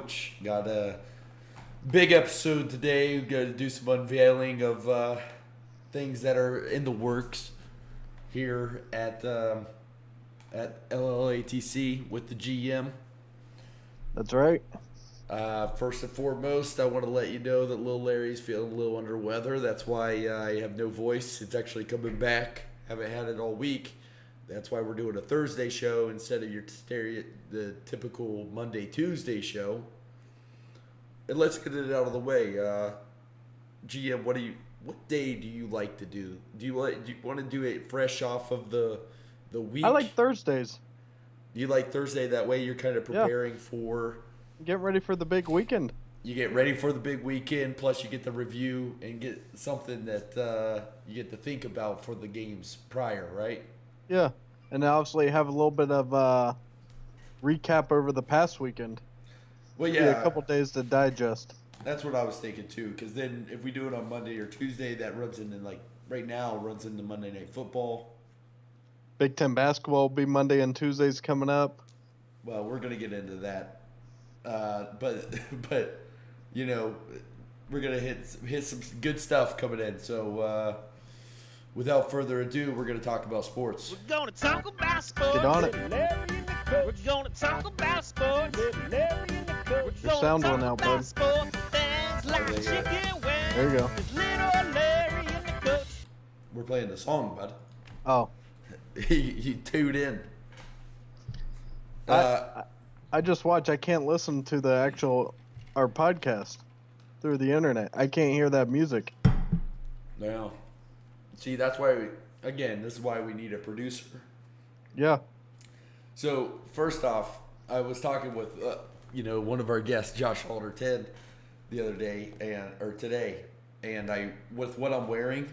coach. Got a big episode today. We're going to do some unveiling of things that are in the works here at LLATC with the GM. That's right. First and foremost, I want to let you know that Lil Larry's feeling a little under weather. That's why I have no voice. It's actually coming back. Haven't had it all week. That's why we're doing a Thursday show instead of the typical Monday, Tuesday show. And let's get it out of the way. GM, what day do you like to do? Do you want to do it fresh off of the week? I like Thursdays. You like Thursday, that way you're kind of preparing for... Get ready for the big weekend. You get ready for the big weekend, plus you get the review and get something that you get to think about for the games prior, right? Yeah, and obviously have a little bit of recap over the past weekend. Well, Give you yeah. a couple days to digest. That's what I was thinking too, because then if we do it on Monday or Tuesday, that runs into, like, right now, runs into Monday Night Football. Big Ten basketball will be Monday and Tuesdays coming up. Well, we're going to get into that. But you know, we're gonna hit some good stuff coming in. So without further ado, we're gonna talk about sports. We're gonna talk about sports. Get on it. We're gonna talk about sports. Your sound went out, bud. Things like There you go. chicken wings. There you go. There's little Larry in the coach. We're playing the song, bud. Oh, you tuned in. I just watch. I can't listen to our podcast through the internet. I can't hear that music. Now, see, that's why this is why we need a producer. Yeah. So first off, I was talking with one of our guests, Josh Halter Ted, the other day today, and with what I'm wearing,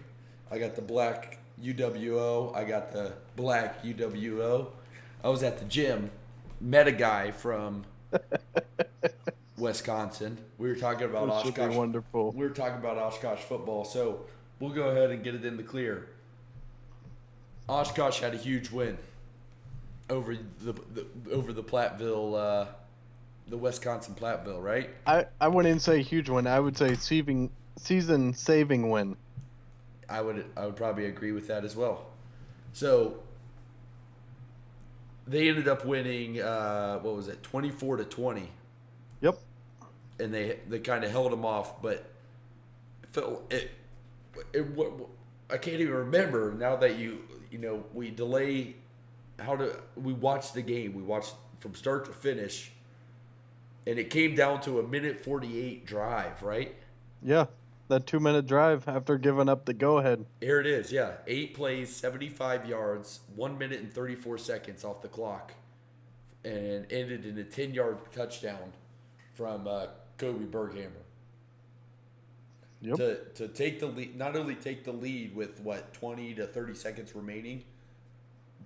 I got the black UWO, I got the black UWO. I was at the gym, met a guy from Wisconsin. We were talking about That should be Oshkosh. wonderful. We were talking about Oshkosh football, so we'll go ahead and get it in the clear. Oshkosh had a huge win over the Platteville, the Wisconsin Platteville, right? I wouldn't say huge win. I would say season saving win. I would probably agree with that as well. So they ended up winning 24-20, Yep. and they kind of held them off, but I can't even remember now that we delay. We watched the game? We watched from start to finish, and it came down to a 1:48 drive, right? Yeah. That 2-minute drive after giving up the go-ahead. Here it is, yeah. 8 plays, 75 yards, 1 minute and 34 seconds off the clock, and ended in a 10-yard touchdown from Kobe Berghammer. Yep. To take the lead, not only take the lead with 20 to 30 seconds remaining,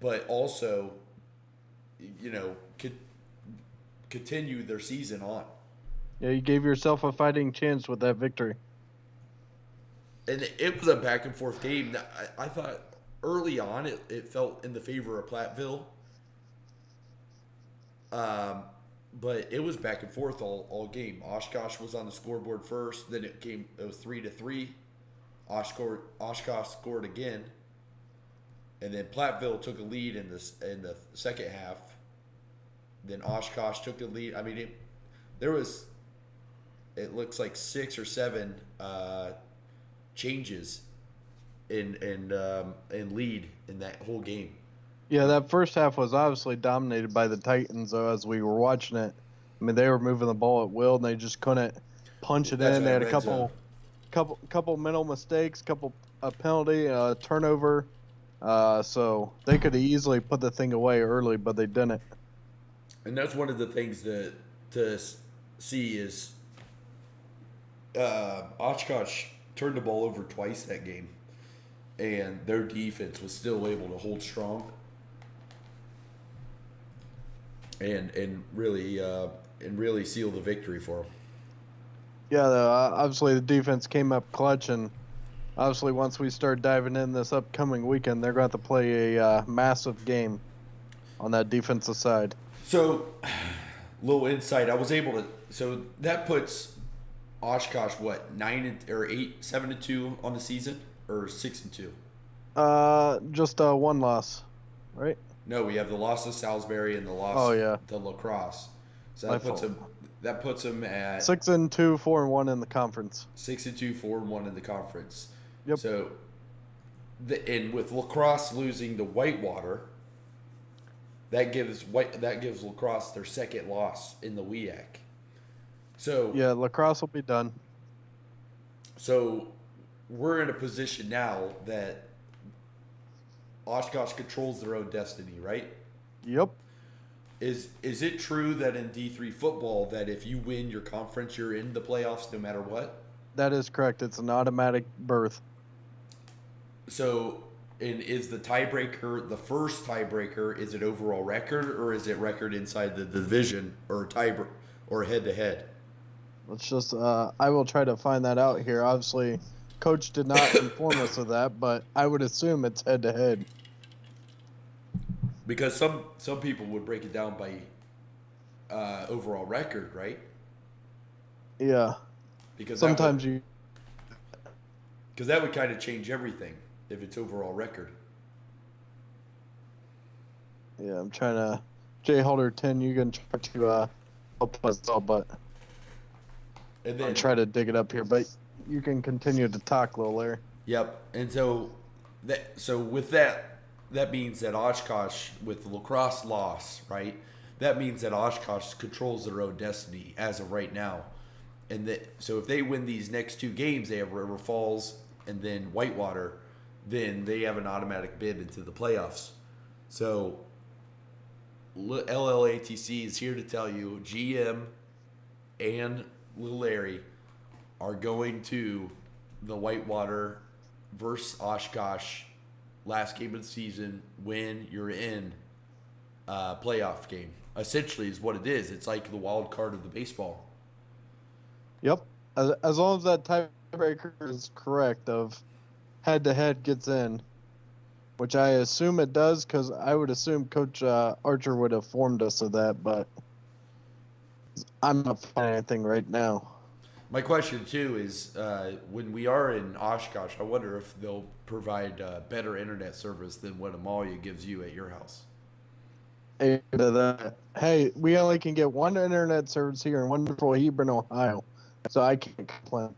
but also, continue their season on. Yeah, you gave yourself a fighting chance with that victory. And it was a back and forth game. I thought early on it felt in the favor of Platteville. But it was back and forth all game. Oshkosh was on the scoreboard first. Then it was 3-3. Oshkosh scored again. And then Platteville took a lead in the second half. Then Oshkosh took a lead. I mean, it looks like 6 or 7 changes in lead in that whole game. Yeah, that first half was obviously dominated by the Titans, though, as we were watching it. I mean, they were moving the ball at will, and they just couldn't punch it That's in. right, They had a red couple mental mistakes, a penalty, a turnover. So they could have easily put the thing away early, but they didn't. And that's one of the things to see is Oshkosh turned the ball over twice that game, and their defense was still able to hold strong and really seal the victory for them. Yeah, obviously the defense came up clutch, and obviously once we start diving in this upcoming weekend, they're going to have to play a massive game on that defensive side. So, little insight. I was able to So that puts Oshkosh what 7-2 on the season or 6-2. Just one loss, right? No, we have the loss to Salisbury and the loss Oh, yeah. to La Crosse. So My that puts fault. him. That puts him at 6-2, 4-1 in the conference. 6-2, 4-1 in the conference. Yep. So, and with La Crosse losing to Whitewater, that gives La Crosse their second loss in the WEAC. So Yeah, lacrosse will be done. So we're in a position now that Oshkosh controls their own destiny, right? Yep. Is it true that in D3 football that if you win your conference, you're in the playoffs no matter what? That is correct. It's an automatic berth. So, and is the tiebreaker the first tiebreaker? Is it overall record or is it record inside the division or or head to head? Let's just. I will try to find that out here. Obviously, Coach did not inform us of that, but I would assume it's head to head. Because some people would break it down by overall record, right? Yeah. Because Sometimes because that would kind of change everything if it's overall record. Yeah, I'm trying to. Jay Holder 10, you can try to help us out, but And then I'll try to dig it up here. But you can continue to talk, Lil Larry. Yep. And so with that means that Oshkosh, with the La Crosse loss, right? That means that Oshkosh controls their own destiny as of right now. And so if they win these next two games, they have River Falls and then Whitewater, then they have an automatic bid into the playoffs. So LLATC is here to tell you GM and Lil Larry are going to the Whitewater versus Oshkosh last game of the season when you're in a playoff game. Essentially is what it is. It's like the wild card of the baseball. Yep. As long as that tiebreaker is correct of head-to-head gets in, which I assume it does because I would assume Coach Archer would have informed us of that, but I'm not finding anything right now. My question, too, is when we are in Oshkosh, I wonder if they'll provide better internet service than what Amalia gives you at your house. Hey, we only can get one internet service here in wonderful Hebron, Ohio, so I can't complain.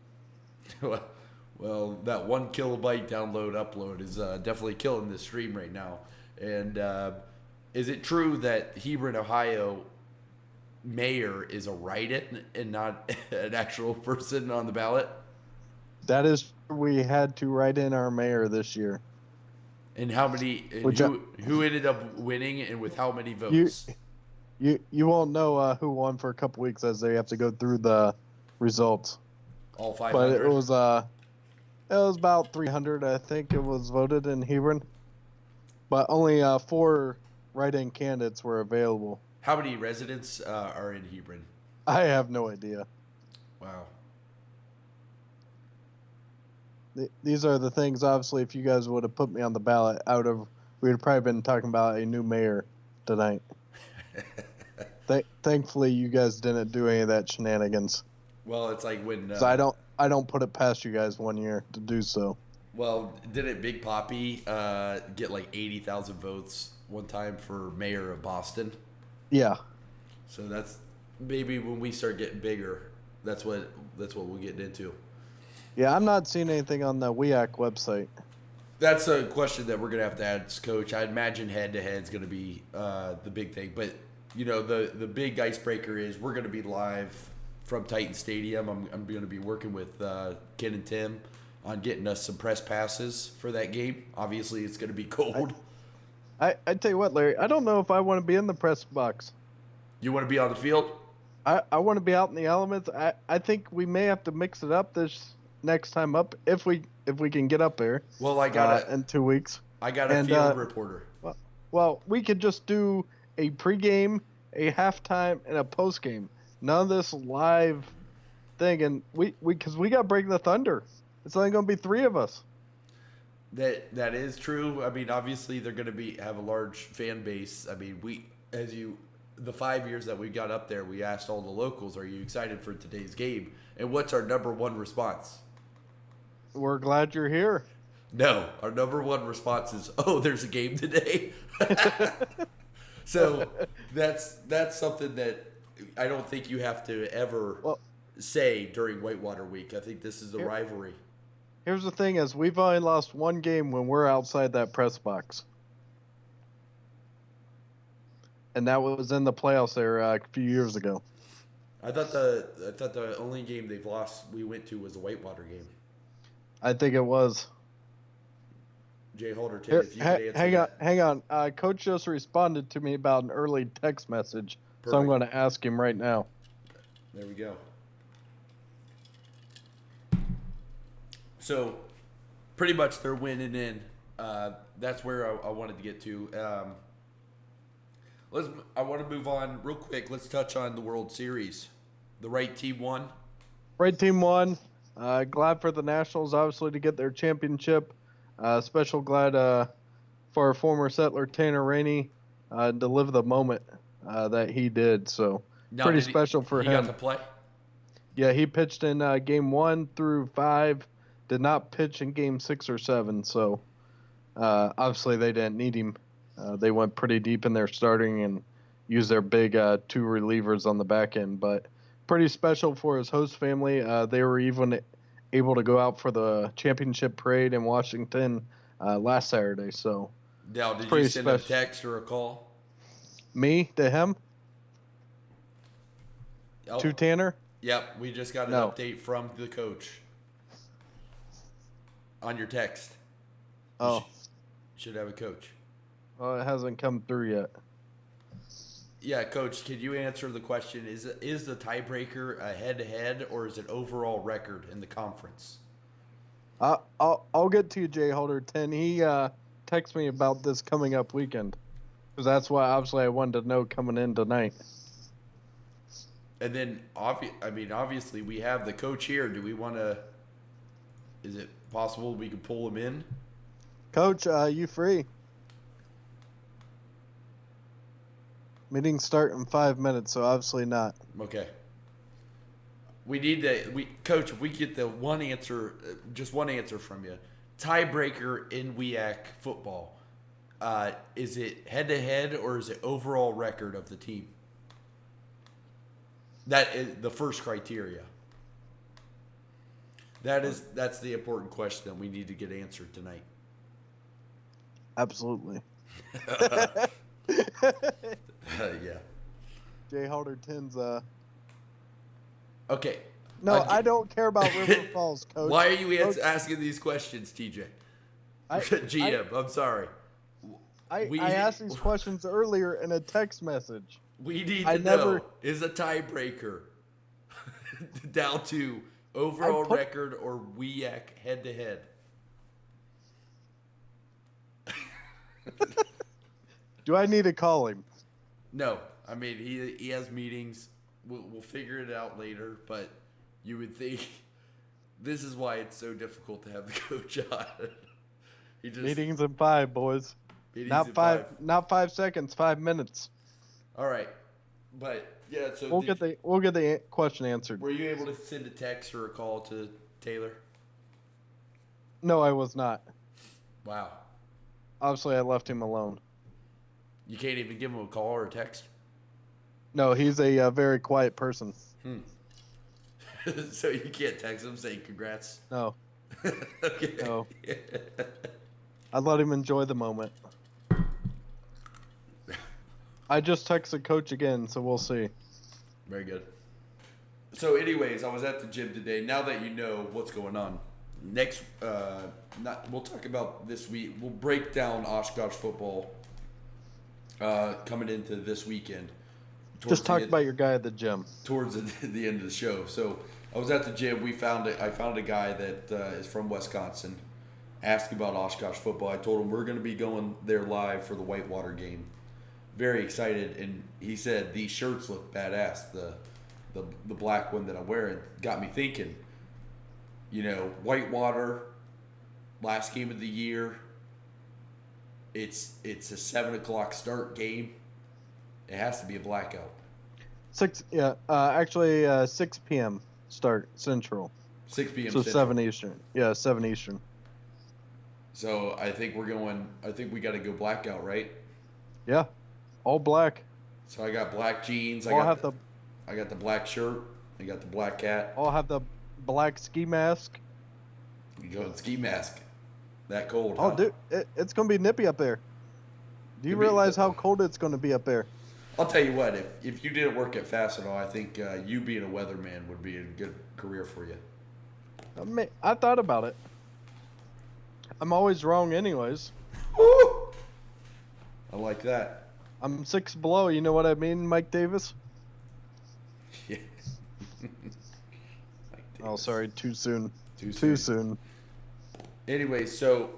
Well, that 1 kilobyte download upload is definitely killing the stream right now. And is it true that Hebron, Ohio mayor is a write-in and not an actual person on the ballot? That is, we had to write in our mayor this year. And how many? And who ended up winning and with how many votes? You won't know who won for a couple weeks as they have to go through the results. All 500. But it was about 300, I think, it was voted in Hebron. But only 4 write-in candidates were available. How many residents are in Hebron? I have no idea. Wow. These are the things, obviously, if you guys would have put me on the ballot, we would have probably been talking about a new mayor tonight. Thankfully, you guys didn't do any of that shenanigans. Well, it's like when... So I don't put it past you guys 1 year to do so. Well, didn't Big Poppy get like 80,000 votes one time for mayor of Boston? Yeah. So that's maybe when we start getting bigger, that's what we'll get into. Yeah, I'm not seeing anything on the WEAC website. That's a question that we're gonna have to ask Coach. I imagine head-to-head is gonna be the big thing, but you know the big icebreaker is we're gonna be live from Titan Stadium. I'm gonna be working with Ken and Tim on getting us some press passes for that game. Obviously, it's gonna be cold. I tell you what, Larry, I don't know if I want to be in the press box. You want to be on the field? I want to be out in the elements. I think we may have to mix it up this next time up if we can get up there. Well, I got in 2 weeks. I got a field reporter. Well, we could just do a pregame, a halftime, and a postgame. None of this live thing, and because we got Breaking the Thunder. It's only going to be 3 of us. That is true. I mean, obviously they're going to have a large fan base. I mean, the 5 years that we got up there, we asked all the locals, "Are you excited for today's game?" And what's our number one response? We're glad you're here. No, our number one response is, "Oh, there's a game today." So that's something that I don't think you have to ever Well, say during Whitewater Week. I think this is the Here- rivalry. here's the thing: is we've only lost one game when we're outside that press box, and that was in the playoffs there a few years ago. I thought the only game they've lost we went to was the Whitewater game. I think it was. Jay Holderton, Here, if you could answer hang on, that. hang on. Coach just responded to me about an early text message, so I'm Perfect. going to ask him right now. There we go. So, pretty much they're winning in. That's where I wanted to get to. I want to move on real quick. Let's touch on the World Series. The right team won. Right team won. Glad for the Nationals, obviously, to get their championship. Special glad for our former settler Tanner Rainey to live the moment that he did. So Now, pretty did special for he him. got to play. Yeah, he pitched in game 1 through 5. Did not pitch in game 6 or 7. So obviously they didn't need him. They went pretty deep in their starting and used their big 2 relievers on the back end. But pretty special for his host family. They were even able to go out for the championship parade in Washington last Saturday. So Now, did you pretty send a special. text or a call? Me to him Oh, to Tanner. yep. We just got an No. update from the coach on your text. Oh, Should have a coach. well, it hasn't come through yet. Yeah, Coach, can you answer the question? Is the tiebreaker a head-to-head or is it overall record in the conference? I'll get to you, Jay Holder-10. He texted me about this coming up weekend, because that's why obviously I wanted to know coming in tonight. And then, obviously, we have the coach here. Do we want to? Is it possible we could pull him in? Coach, you free? Meetings start in 5 minutes, so obviously not. Okay. We need to. Coach, if we get the one answer, just one answer from you, tiebreaker in WEAC football. Is it head-to-head or is it overall record of the team? That is the first criteria. That's the important question that we need to get answered tonight. Absolutely. Yeah. Jay Holder-10's Okay. No, I don't care about River Falls, Coach. Why are you Coach, asking these questions, TJ? I- GM, I'm sorry. I We- asked these questions earlier in a text message. We need I to never- know, is a tiebreaker down to overall record or WEAC head-to-head? Do I need to call him? No. I mean, he has meetings. We'll figure it out later, but you would think this is why it's so difficult to have the coach on. He just Meetings in 5, boys. meetings Not in five. Not 5 seconds. 5 minutes. All right. But yeah, so We'll get the question answered. were you able to send a text or a call to Taylor? No, I was not. Wow. Obviously, I left him alone. You can't even give him a call or a text? No, he's a very quiet person. So you can't text him saying congrats? No, Okay. no. I let him enjoy the moment. I just texted Coach again, so we'll see. Very good. So anyways, I was at the gym today. Now that you know what's going on, next, we'll talk about this week. We'll break down Oshkosh football coming into this weekend. Just talk about your guy at the gym. Towards the end of the show. So I was at the gym. I found a guy that is from Wisconsin. Asked about Oshkosh football. I told him we're going to be going there live for the Whitewater game. Very excited, and he said these shirts look badass. The black one that I'm wearing got me thinking. You know, Whitewater, last game of the year. It's a 7:00 start game. It has to be a blackout. 6 p.m. start Central. 6 p.m. So Central. 7 Eastern. Yeah, 7 Eastern. So I think we got to go blackout, right? Yeah, all black. So I got black jeans. All I have got the black shirt. I got the black hat. all have the black ski mask. You go in ski mask. That cold. Oh, huh? dude, it's gonna be nippy up there. Do you Could be- realize how cold it's gonna be up there? I'll tell you what. If you didn't work at Fastenal, I think you being a weatherman would be a good career for you. I thought about it. I'm always wrong, anyways. Woo! I like that. I'm 6 below. You know what I mean, Mike Davis? Yeah. Oh, sorry, too soon. Too soon. Anyway, so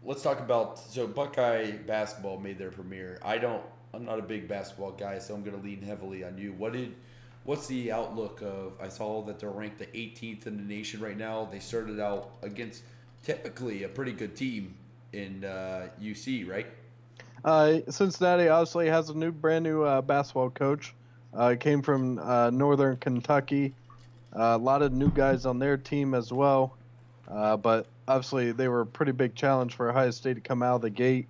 let's talk about Buckeye basketball made their premiere. I'm not a big basketball guy, so I'm going to lean heavily on you. What's the outlook of? I saw that they're ranked the 18th in the nation right now. They started out against typically a pretty good team in UC, right? Cincinnati obviously has a brand new basketball coach. Came from Northern Kentucky. A lot of new guys on their team as well. But obviously they were a pretty big challenge for Ohio State to come out of the gate,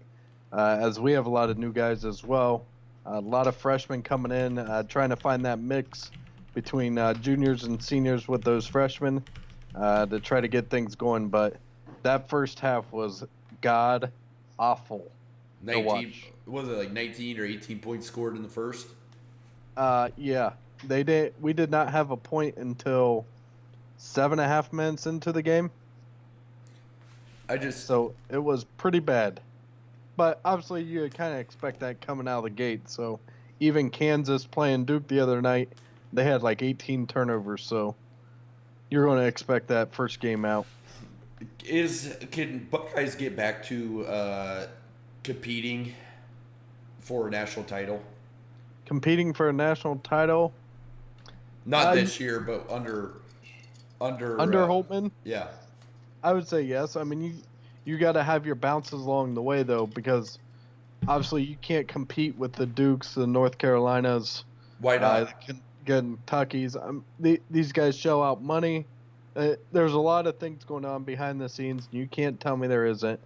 as we have a lot of new guys as well. A lot of freshmen coming in, trying to find that mix between juniors and seniors with those freshmen to try to get things going. But that first half was god awful. 19, was it like 19 or 18 points scored in the first? Yeah, we did not have a point until 7.5 minutes into the game. So it was pretty bad. But obviously you kind of expect that coming out of the gate. So even Kansas playing Duke the other night, they had like 18 turnovers. So you're going to expect that first game out. Can Buckeyes get back to competing for a national title? Competing for a national title? Not this year, but under Holtman? Yeah. I would say yes. I mean, you got to have your bounces along the way, though, because obviously you can't compete with the Dukes, the North Carolinas. Why not? Kentuckies. These guys shell out money. There's a lot of things going on behind the scenes. You can't tell me there isn't.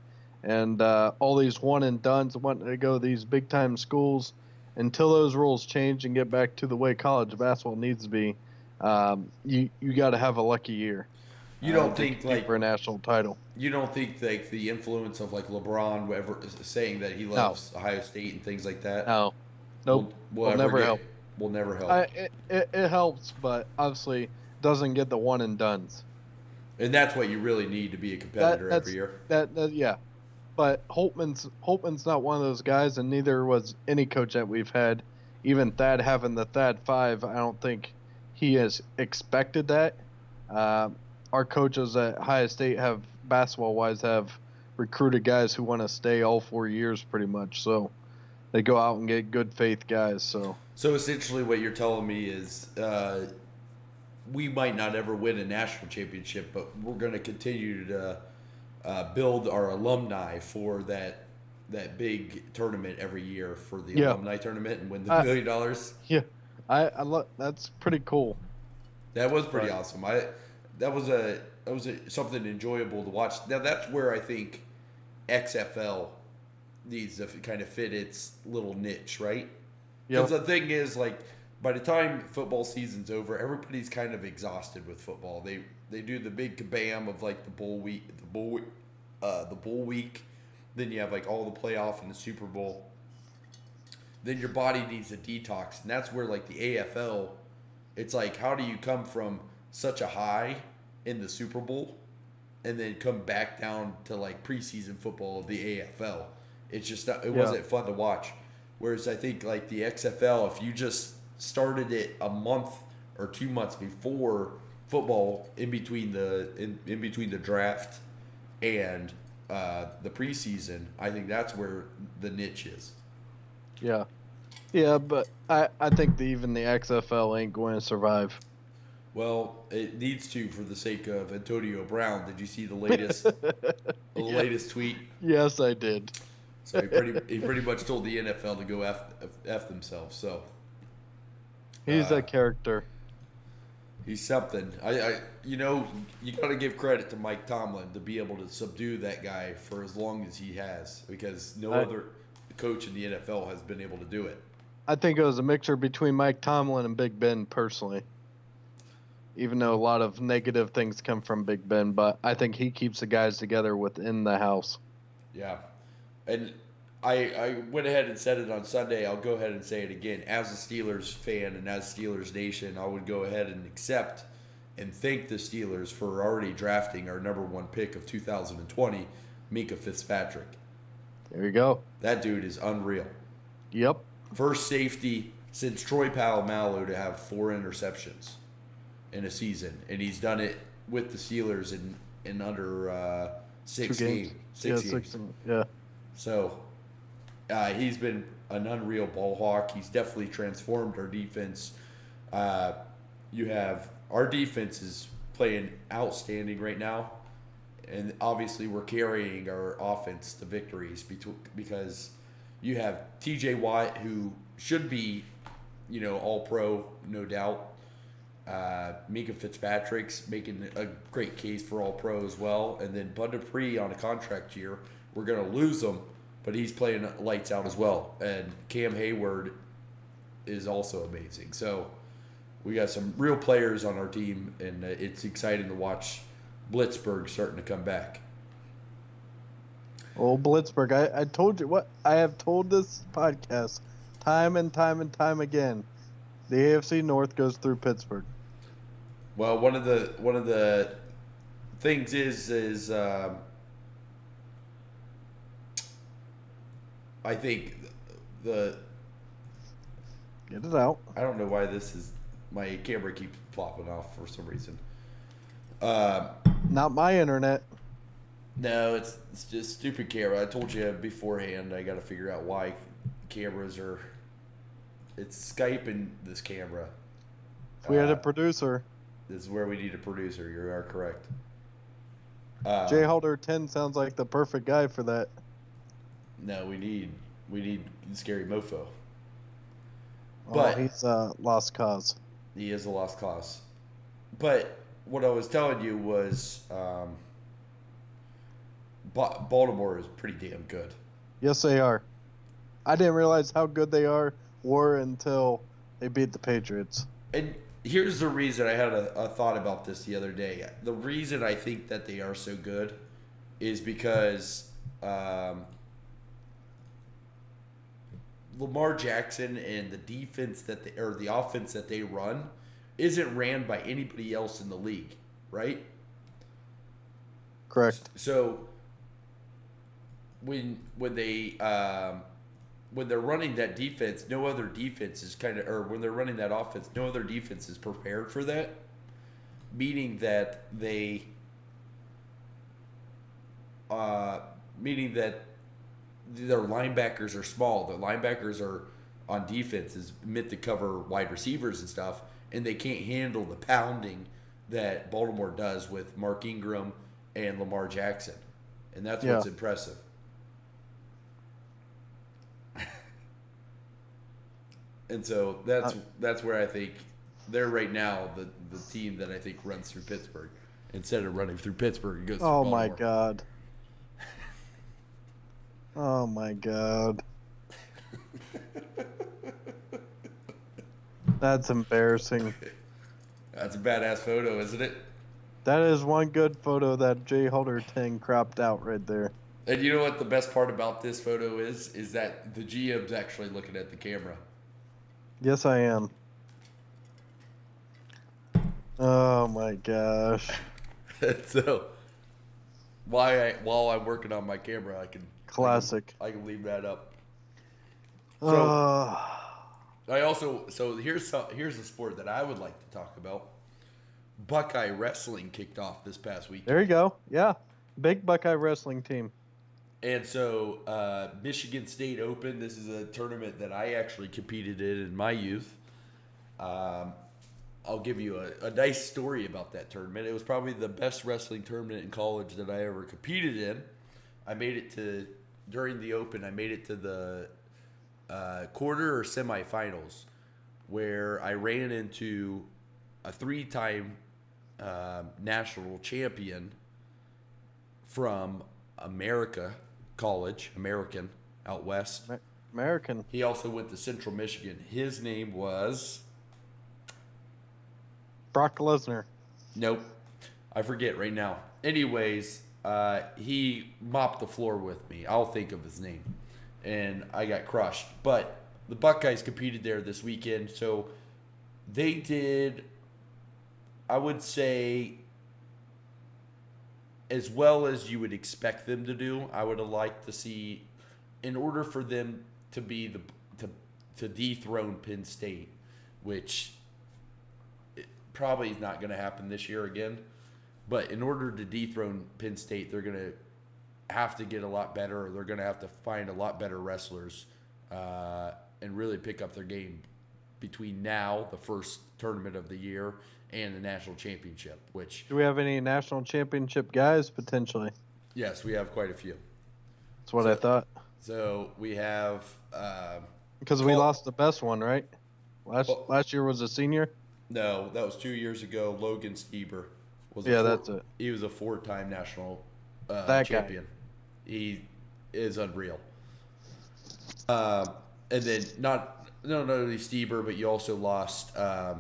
And all these one-and-dones wanting to go to these big-time schools, until those rules change and get back to the way college basketball needs to be, you got to have a lucky year. You don't think for a national title? You don't think like the influence of like LeBron ever saying that he loves Ohio State and things like that? No, nope. Will never help. Will never help. It helps, but obviously doesn't get the one and dones. And that's what you really need to be a competitor every year. Yeah. But Holtman's not one of those guys, and neither was any coach that we've had. Even Thad having the Thad 5, I don't think he has expected that. Our coaches at Ohio State have, basketball-wise, have recruited guys who want to stay all 4 years pretty much. So they go out and get good faith guys. So essentially what you're telling me is we might not ever win a national championship, but we're going to continue to build our alumni for that big tournament every year for the alumni tournament and win the $1 million. Yeah, I love that's pretty cool. That was pretty awesome. That was something enjoyable to watch. Now that's where I think XFL needs to kind of fit its little niche, right? Because the thing is, like, by the time football season's over, everybody's kind of exhausted with football. They do the big kabam of like the bull week. Then you have like all the playoff and the Super Bowl. Then your body needs a detox, and that's where like the AFL. It's like, how do you come from such a high in the Super Bowl and then come back down to like preseason football of the AFL? It's just not, it wasn't fun to watch. Whereas I think like the XFL, if you just started it a month or 2 months before football, in between the draft and the preseason, I think that's where the niche is. Yeah, but I think even the XFL ain't going to survive. Well, it needs to for the sake of Antonio Brown. Did you see the latest latest tweet? Yes, I did. So he pretty much told the NFL to go f themselves. So He's a character. he's something. You know, you got to give credit to Mike Tomlin to be able to subdue that guy for as long as he has, because no other coach in the NFL has been able to do it. I think it was a mixture between Mike Tomlin and Big Ben, personally. Even though a lot of negative things come from Big Ben, but I think he keeps the guys together within the house. Yeah. And I went ahead and said it on Sunday. I'll go ahead and say it again. As a Steelers fan and as Steelers Nation, I would go ahead and accept and thank the Steelers for already drafting our number 1 pick of 2020, Minka Fitzpatrick. There you go. That dude is unreal. Yep. First safety since Troy Polamalu to have 4 interceptions in a season, and he's done it with the Steelers in under 6 games. 6 games. Yeah. So he's been an unreal ball hawk. He's definitely transformed our defense. You have our defense is playing outstanding right now, and obviously we're carrying our offense to victories because you have T.J. Watt, who should be, all pro, no doubt. Minka Fitzpatrick's making a great case for all pro as well, and then Bud Dupree on a contract year. We're gonna lose him, but he's playing lights out as well. And Cam Hayward is also amazing. So we got some real players on our team, and it's exciting to watch Blitzburg starting to come back. Oh, Blitzburg. I told you what I have told this podcast time and time and time again. The AFC North goes through Pittsburgh. Well, one of the things is I think the Get it out. I don't know why my camera keeps flopping off for some reason. Not my internet. No, it's just stupid camera. I told you beforehand. I got to figure out why cameras are. It's Skype and this camera. If we had a producer. This is where we need a producer. You are correct. Jay Halder 10 sounds like the perfect guy for that. No, we need Scary Mofo. But he's a lost cause. He is a lost cause. But what I was telling you was Baltimore is pretty damn good. Yes, they are. I didn't realize how good they were until they beat the Patriots. And here's the reason I had a thought about this the other day. The reason I think that they are so good is because Lamar Jackson and the defense the offense that they run isn't ran by anybody else in the league, right? Correct. So when they're running that defense, no other defense is when they're running that offense, no other defense is prepared for that. Meaning that their linebackers are small. The linebackers are on defense is meant to cover wide receivers and stuff, and they can't handle the pounding that Baltimore does with Mark Ingram and Lamar Jackson. And that's what's impressive. And so that's where I think they're right now the team that I think runs through Pittsburgh. Instead of running through Pittsburgh, it goes through Baltimore. My God. Oh my God. That's embarrassing. That's a badass photo, isn't it? That is one good photo that Jay Halder 10 cropped out right there. And you know what the best part about this photo is? Is that the GM's actually looking at the camera. Yes, I am. Oh my gosh. So while I'm working on my camera, I can leave that up. So here's a sport that I would like to talk about. Buckeye wrestling kicked off this past week. There you go. Yeah. Big Buckeye wrestling team. And so Michigan State Open, this is a tournament that I actually competed in my youth. I'll give you a nice story about that tournament. It was probably the best wrestling tournament in college that I ever competed in. I made it to during the Open, I made it to the quarter or semifinals, where I ran into a 3-time national champion from American out west. American. He also went to Central Michigan. His name was Brock Lesnar. nope, I forget right now. Anyways, he mopped the floor with me. I'll think of his name, and I got crushed. But the Buckeyes competed there this weekend, so they did, I would say, as well as you would expect them to do. I would have liked to see, in order for them to be to dethrone Penn State, which probably is not going to happen this year again. But in order to dethrone Penn State, they're going to have to get a lot better, or they're going to have to find a lot better wrestlers and really pick up their game between now, the first tournament of the year, and the national championship, which... Do we have any national championship guys potentially? Yes, we have quite a few. That's what I thought. So we have... Because we lost the best one, right? Last year was a senior? No, that was 2 years ago. Logan Stieber was that's it. He was a 4-time national champion. Guy. He is unreal. And then not only Stieber, but you also lost I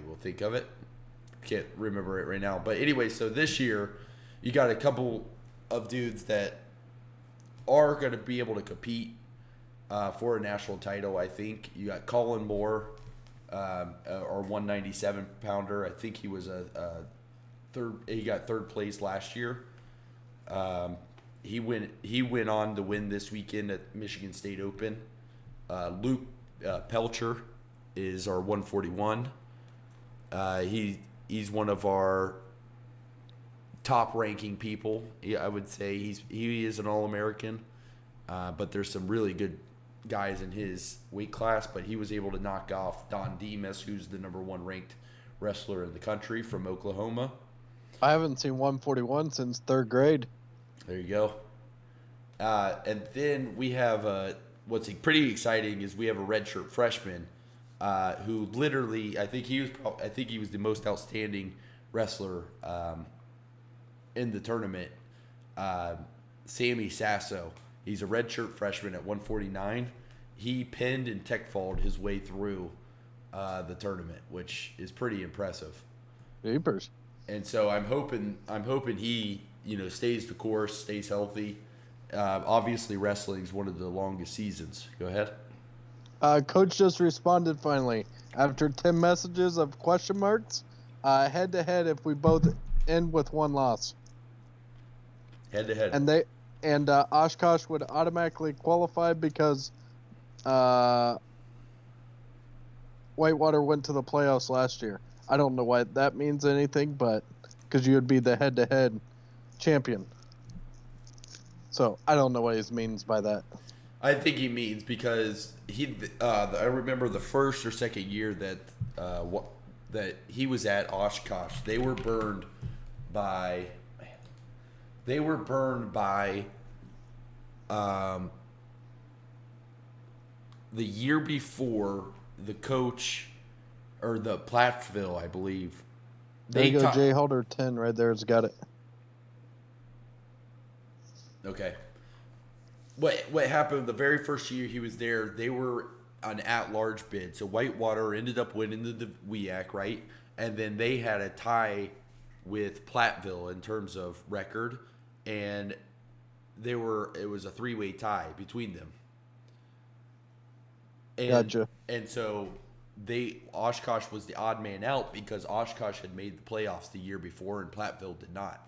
will think of it. Can't remember it right now. But anyway, so this year you got a couple of dudes that are going to be able to compete for a national title. I think you got Colin Moore, our 197 pounder. I think he was a third. He got third place last year. He went on to win this weekend at Michigan State Open. Luke Pelcher is our 141. He's one of our top ranking people. I would say he is an All-American, but there's some really good guys in his weight class. But he was able to knock off Don Demas, who's the number 1 ranked wrestler in the country from Oklahoma. I haven't seen 141 since 3rd grade. There you go. And then we have what's pretty exciting is we have a redshirt freshman who literally I think he was the most outstanding wrestler in the tournament. Sammy Sasso. He's a redshirt freshman at 149. He pinned and tech-falled his way through the tournament, which is pretty impressive. Jeepers. And so I'm hoping he stays the course, stays healthy. Obviously, wrestling is one of the longest seasons. Go ahead. Coach just responded finally after 10 messages of question marks. Head to head if we both end with 1 loss. Head to head. And Oshkosh would automatically qualify because Whitewater went to the playoffs last year. I don't know why that means anything, but because you would be the head-to-head champion. So I don't know what he means by that. I think he means because I remember the first or second year that he was at Oshkosh, they were burned by the year before the coach or the Plattsville, I believe. There you go, Jay Holder 10 right there. It's got it. Okay. What happened the very first year he was there, they were an at-large bid. So Whitewater ended up winning the WEAC, right? And then they had a tie with Platteville in terms of record, and it was a 3-way tie between them. And, gotcha. And so Oshkosh was the odd man out because Oshkosh had made the playoffs the year before and Platteville did not.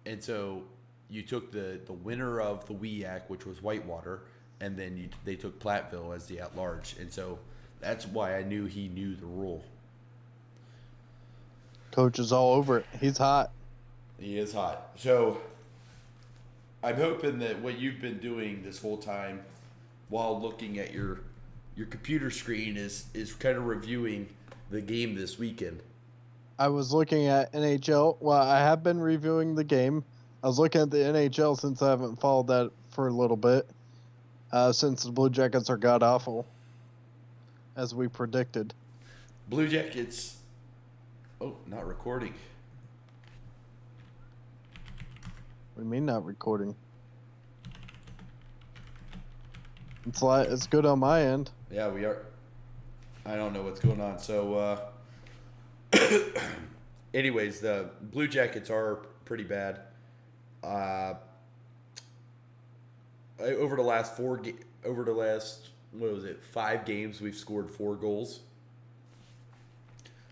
And so you took the winner of the WEAC, which was Whitewater, and then they took Platteville as the at-large. And so that's why I knew he knew the rule. Coach is all over it. He's hot. He is hot. So I'm hoping that what you've been doing this whole time while looking at your computer screen is kind of reviewing the game this weekend. I was looking at NHL. Well, I have been reviewing the game. I was looking at the NHL since I haven't followed that for a little bit. Since the Blue Jackets are god awful, as we predicted. Blue Jackets. Oh, not recording. What do you mean not recording? It's good on my end. Yeah, we are. I don't know what's going on. So, anyways, the Blue Jackets are pretty bad. Over the last what was it, 5 games, we've scored 4 goals,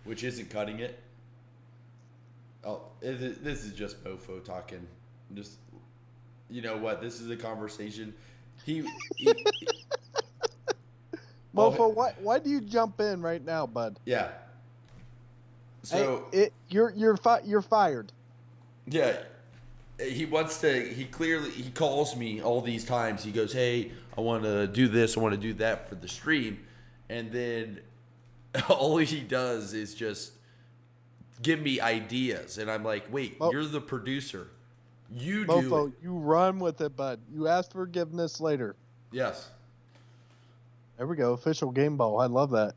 which isn't cutting it. Oh, this is just Mofo talking. Just, you know what? This is a conversation. He Mofo, why do you jump in right now, bud? Yeah. So you're fired. Yeah. He calls me all these times. He goes, "Hey, I want to do this. I want to do that for the stream." And then all he does is just give me ideas. And I'm like, "Wait, you're the producer. You do Mofo, it." you run with it, bud. You ask forgiveness later. Yes. There we go. Official game ball. I love that.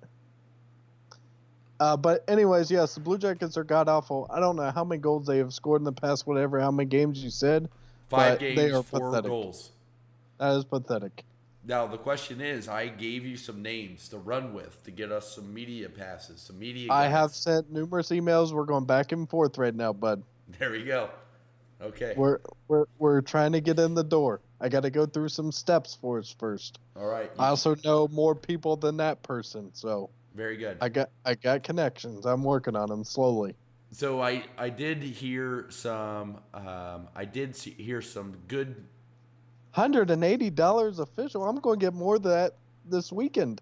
But anyways, yes, the Blue Jackets are god awful. I don't know how many goals they have scored in the past, how many games you said. 5 but games, they are 4 pathetic. goals. That is pathetic. Now the question is, I gave you some names to run with to get us some media passes, some media guides. I have sent numerous emails. We're going back and forth right now, bud. There we go. Okay. We're trying to get in the door. I got to go through some steps for us first. All right. I also know more people than that person, so Very good. I got connections. I'm working on them slowly. So I did hear some hear some good. $180 official. I'm going to get more of that this weekend.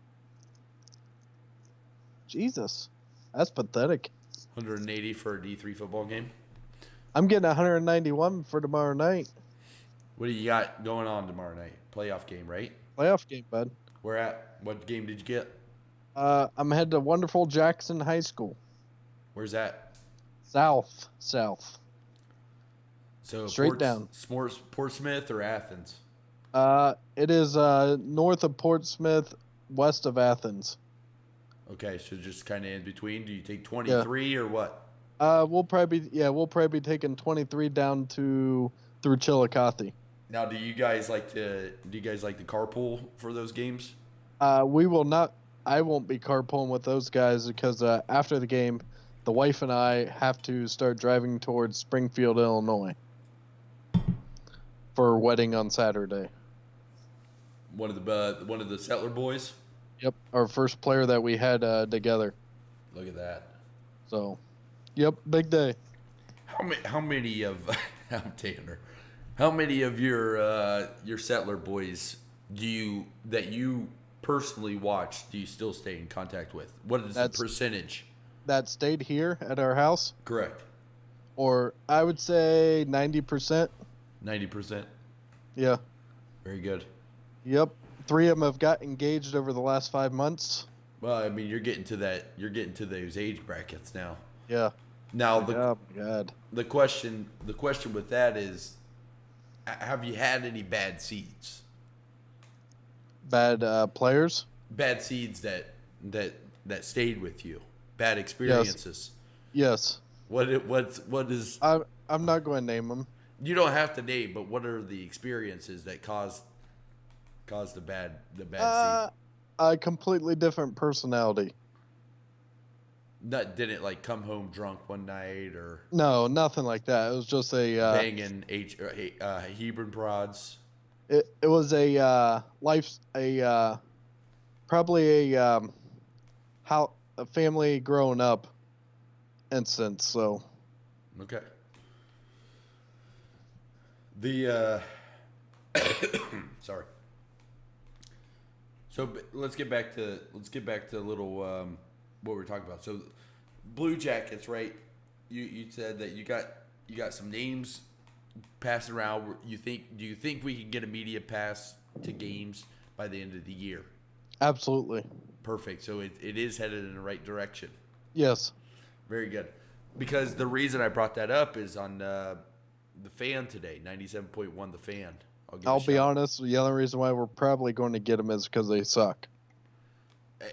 Jesus, that's pathetic. 180 for a D3 football game. I'm getting 191 for tomorrow night. What do you got going on tomorrow night? Playoff game, right? Playoff game, bud. Where at? What game did you get? I'm headed to wonderful Jackson High School. Where's that? South. So Straight down. Portsmouth or Athens? It is north of Portsmouth, west of Athens. Okay, so just kind of in between. Do you take 23 or what? We'll probably be taking 23 down through Chillicothe. Now, do you guys like to carpool for those games? We will not. I won't be carpooling with those guys because after the game, the wife and I have to start driving towards Springfield, Illinois, for a wedding on Saturday. One of the Settler boys. Yep, our first player that we had together. Look at that. So, yep, big day. How many of I'm Tanner? How many of your Settler boys that you personally watch do you still stay in contact with? What is the percentage? That stayed here at our house? Correct. Or I would say 90%. 90%. Yeah. Very good. Yep. 3 of them have got engaged over the last 5 months. Well, I mean, you're getting to those age brackets now. Yeah. Now Oh my God. the question with that is, have you had any bad seeds? Bad players? Bad seeds that stayed with you. Bad experiences. Yes. What is? I'm not going to name them. You don't have to name, but what are the experiences that caused the bad seed? A completely different personality. Didn't like come home drunk one night or No, nothing like that. It was just a banging Hebron prods. It was probably how a family growing up instance. So Okay. The sorry. So let's get back to a little what we're talking about. So Blue Jackets, right? You said that you got some names passing around. Do you think we can get a media pass to games by the end of the year? absolutely. Perfect. So it is headed in the right direction. Yes. Very good. Because the reason I brought that up is on the Fan today, 97.1 The Fan. I'll be honest. The only reason why we're probably going to get them is because they suck.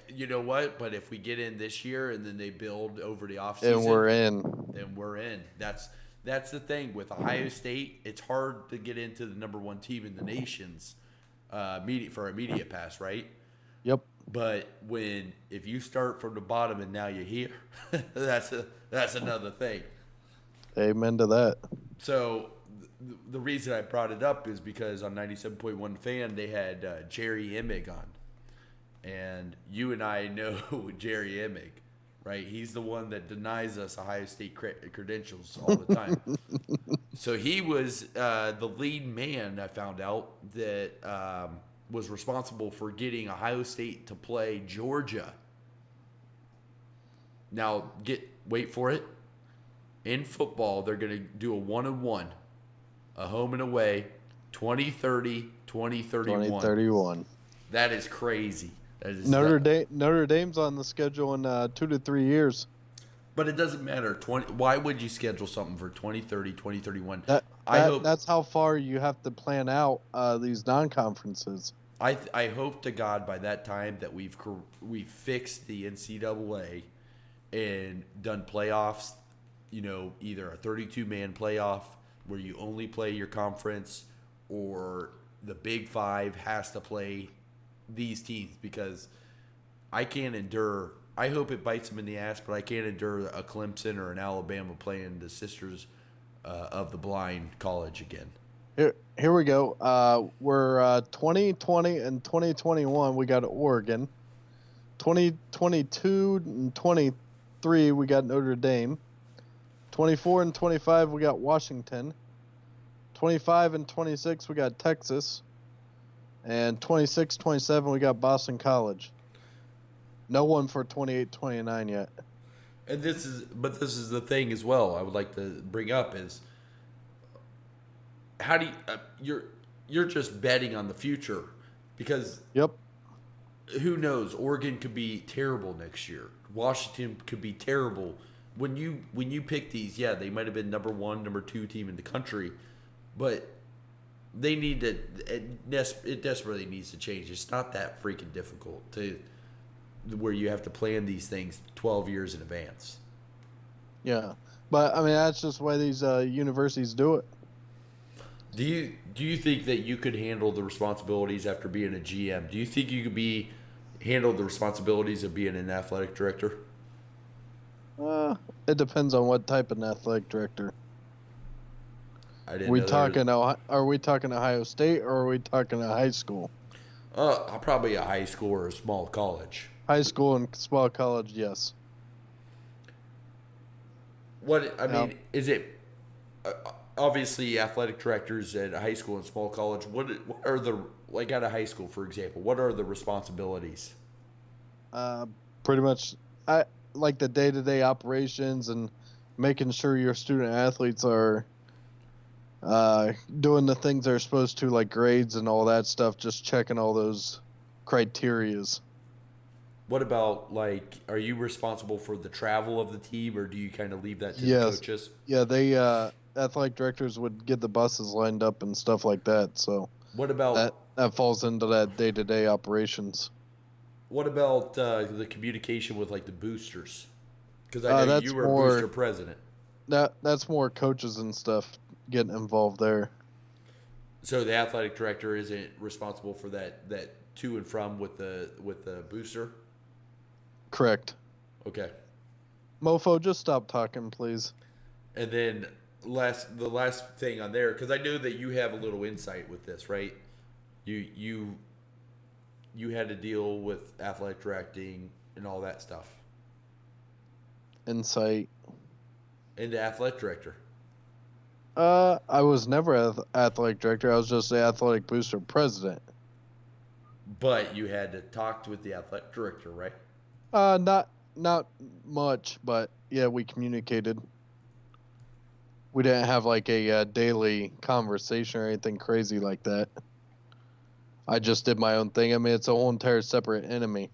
You know what? But if we get in this year and then they build over the offseason, And we're in. then we're in. That's the thing with Ohio State. It's hard to get into the number one team in the nation's for a media pass, right? Yep. But if you start from the bottom and now you're here, that's another thing. Amen to that. So the reason I brought it up is because on 97.1 Fan they had Jerry Emig on, and you and I know Jerry Emig, right? He's the one that denies us Ohio State credentials all the time. So he was the lead man, I found out, that was responsible for getting Ohio State to play Georgia. Now, wait for it. In football, they're going to do a 1-on-1, a home and away, 2030, 2031. 2031. That is crazy. That is Notre Dame's on the schedule in 2 to 3 years. But it doesn't matter. Why would you schedule something for 2030, 2031? I hope that's how far you have to plan out these non-conferences. I hope to God by that time that we've fixed the NCAA and done playoffs. You know, either a 32-man playoff where you only play your conference, or the Big Five has to play these teams, because I can't endure. I hope it bites them in the ass, but I can't endure a Clemson or an Alabama playing the Sisters of the Blind college again. Here we go. We're 2020 and 2021. We got Oregon. 2022 and 23 we got Notre Dame. 24 and 25 we got Washington. 25 and 26 we got Texas. And 26, 27 we got Boston College. No one for 28, 29 yet. And this is the thing as well. I would like to bring up is, how do you you're just betting on the future, because Yep. who knows? Oregon could be terrible next year. Washington could be terrible. When you pick these, yeah, they might have been number 1, number 2 team in the country, but they need to. It desperately needs to change. It's not that freaking difficult to where you have to plan these things 12 years in advance. Yeah. But I mean, that's just why these universities do it. Do you think that you could handle the responsibilities after being a GM? Do you think you could handle the responsibilities of being an athletic director? It depends on what type of athletic director. I didn't. Are we talking Ohio State, or are we talking a high school? Probably a high school or a small college. High school and small college, yes. Is it obviously athletic directors at a high school and small college? What are the, like at a high school, for example? What are the responsibilities? Pretty much, like the day-to-day operations and making sure your student athletes are doing the things they're supposed to, like grades and all that stuff. Just checking all those criterias. What about, like, are you responsible for the travel of the team, or do you kind of leave that to the coaches? Yeah, they athletic directors would get the buses lined up and stuff like that. So what about that falls into that day-to-day operations. What about the communication with, like, the boosters? Because I know you were a booster president. That's more coaches and stuff getting involved there. So the athletic director isn't responsible for that to and from with the booster? Correct. Okay. Mofo, just stop talking, please. And then the last thing on there, because I know that you have a little insight with this, right? You had to deal with athletic directing and all that stuff. Insight. Into athletic director. I was never athletic director. I was just the athletic booster president. But you had to talk with the athletic director, right? Not much, but yeah, we communicated. We didn't have like a daily conversation or anything crazy like that. I just did my own thing. I mean, it's a whole entire separate entity.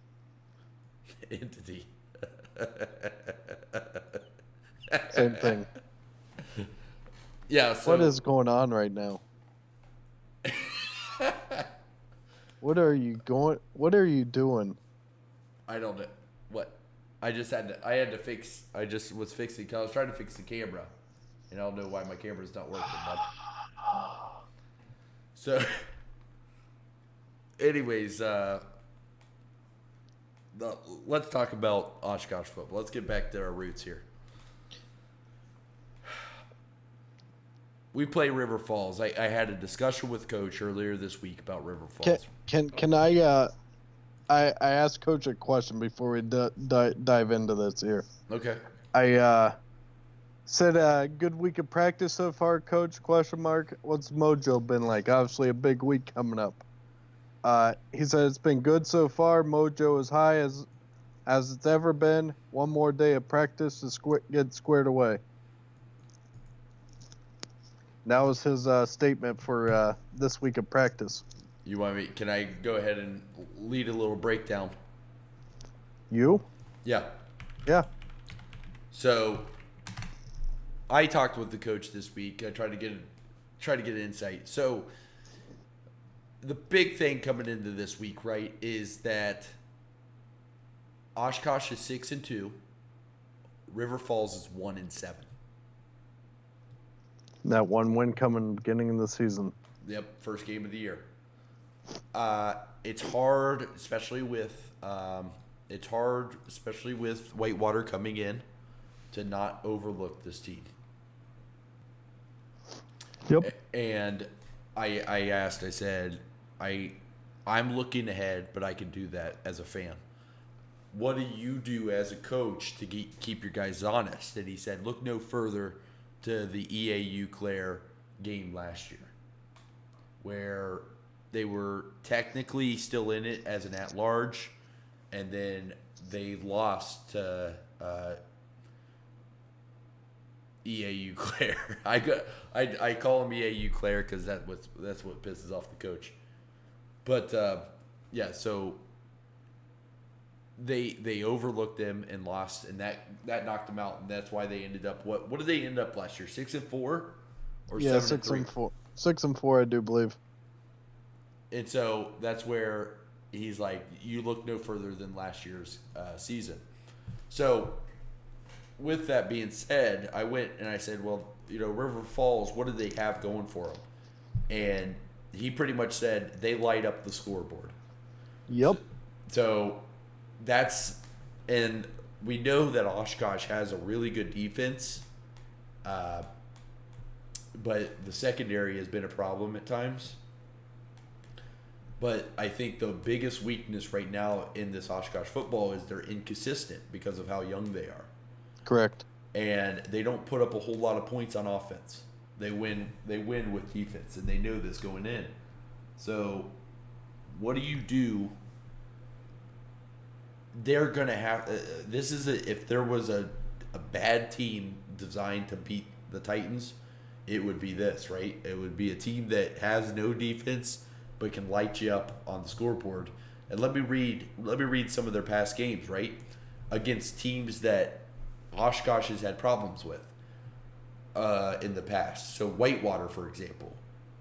Same thing. Yeah. So What is going on right now? What are you doing? I don't know what. I had to fix. I just was fixing. I was trying to fix the camera, and I don't know why my camera's not working. But so, anyways, let's talk about Oshkosh football. Let's get back to our roots here. We play River Falls. I had a discussion with Coach earlier this week about River Falls. Can I asked Coach a question before we dive into this here. Okay. I said, good week of practice so far, Coach? Question mark. What's Mojo been like? Obviously, a big week coming up. He said it's been good so far. Mojo is high as it's ever been. One more day of practice to get squared away. That was his statement for this week of practice. You want me? Can I go ahead and lead a little breakdown? You? Yeah. Yeah. So, I talked with the coach this week. I tried to get insight. So, the big thing coming into this week, right, is that Oshkosh is 6-2. River Falls is 1-7. That one win coming beginning of the season. Yep, first game of the year. It's hard, especially with Whitewater coming in, to not overlook this team. Yep. And I asked, I said, I'm looking ahead, but I can do that as a fan. What do you do as a coach to keep your guys honest? And he said, look no further to the EAU Clare game last year, where they were technically still in it as an at-large, and then they lost to EAU Clare. I call them EAU Clare because that's what pisses off the coach. But yeah, so they overlooked them and lost, and that knocked them out, and that's why they ended up what did they end up last year? 6-4 or 7-3? 6-4, I do believe. And so that's where he's like, you look no further than last year's season. So with that being said, I went and I said, well, River Falls, what do they have going for them? And he pretty much said they light up the scoreboard. Yep. So that's, and we know that Oshkosh has a really good defense, but the secondary has been a problem at times. But I think the biggest weakness right now in this Oshkosh football is they're inconsistent because of how young they are. Correct. And they don't put up a whole lot of points on offense. They win with defense, and they know this going in. So what do you do? They're going to have if there was a bad team designed to beat the Titans, it would be this, right? It would be a team that has no defense but can light you up on the scoreboard. And let me read some of their past games, right? Against teams that Oshkosh has had problems with in the past. So Whitewater, for example.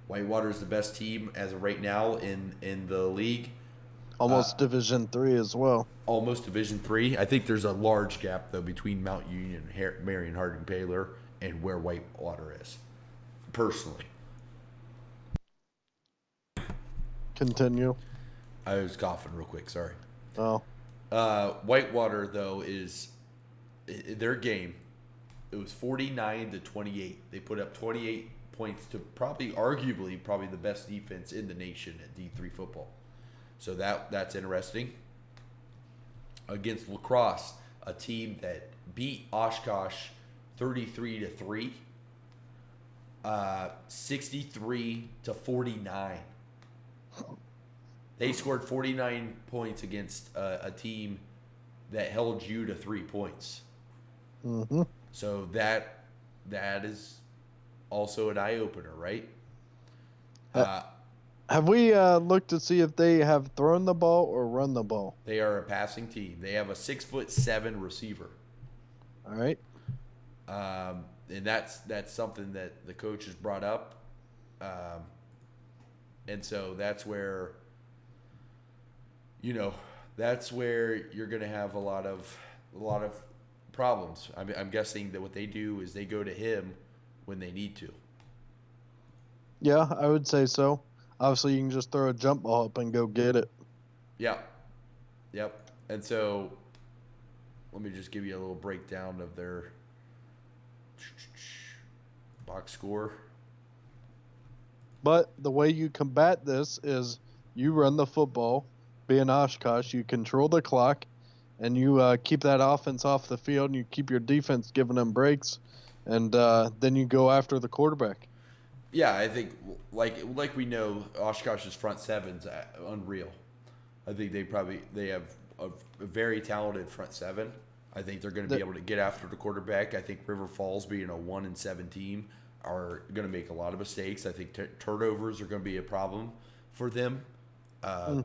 Whitewater is the best team as of right now in the league. Almost Division 3 as well. Almost Division 3. I think there's a large gap, though, between Mount Union, Marion Harding-Paler, and where Whitewater is, personally. Continue. I was coughing real quick, sorry. Oh. Whitewater, though, is their game. It was 49-28. They put up 28 points to arguably the best defense in the nation at D3 football. So that's interesting. Against La Crosse, a team that beat Oshkosh 33-3, 63-49. They scored 49 points against a team that held you to 3 points. Mm-hmm. So that is also an eye opener, right? Have we looked to see if they have thrown the ball or run the ball? They are a passing team. They have a 6'7" receiver. All right. And that's something that the coach has brought up. And so that's where, that's where you're going to have a lot of problems. I'm guessing that what they do is they go to him when they need to. Yeah, I would say so. Obviously, you can just throw a jump ball up and go get it. Yeah. Yep. And so let me just give you a little breakdown of their box score. But the way you combat this is you run the football, being Oshkosh, you control the clock, and you keep that offense off the field, and you keep your defense giving them breaks, and then you go after the quarterback. Yeah, I think like we know, Oshkosh's front seven's unreal. I think they have a very talented front seven. I think they're going to be able to get after the quarterback. I think River Falls, being a 1-7 team, are going to make a lot of mistakes. I think turnovers are going to be a problem for them,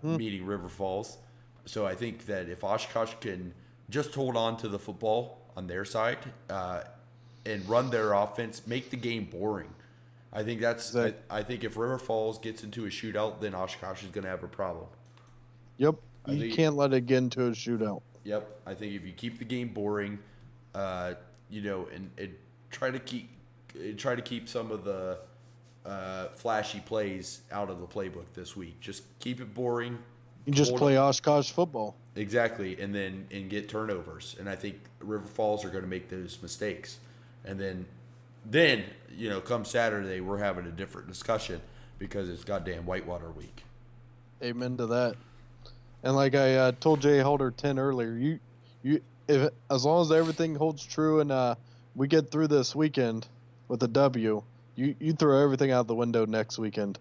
meeting River Falls. So I think that if Oshkosh can just hold on to the football on their side and run their offense, make the game boring. I think I think if River Falls gets into a shootout, then Oshkosh is going to have a problem. Yep, you can't let it get into a shootout. Yep, I think if you keep the game boring, and try to keep some of the flashy plays out of the playbook this week. Just keep it boring. You just play Oshkosh football. Exactly, and get turnovers. And I think River Falls are going to make those mistakes. And then come Saturday, we're having a different discussion because it's goddamn Whitewater week. Amen to that. And like I told Jay Holder 10 earlier, as long as everything holds true and we get through this weekend with a W, you throw everything out the window next weekend.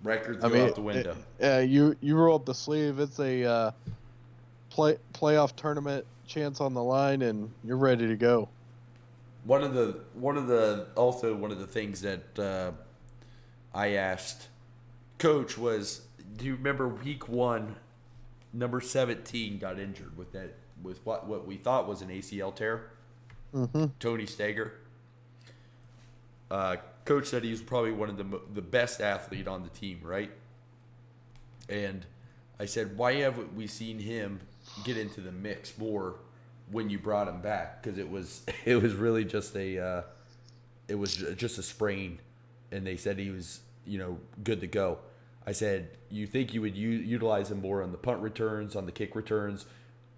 Records go out the window. You roll up the sleeve. It's a playoff tournament chance on the line, and you're ready to go. One of the things that I asked Coach was, do you remember week 1, number 17 got injured with what we thought was an ACL tear? Mm-hmm. Tony Steger. Coach said he was probably one of the best athlete on the team, right? And I said, why haven't we seen him get into the mix more when you brought him back? Because it was really just a sprain, and they said he was good to go. I said, you think you would utilize him more on the punt returns, on the kick returns,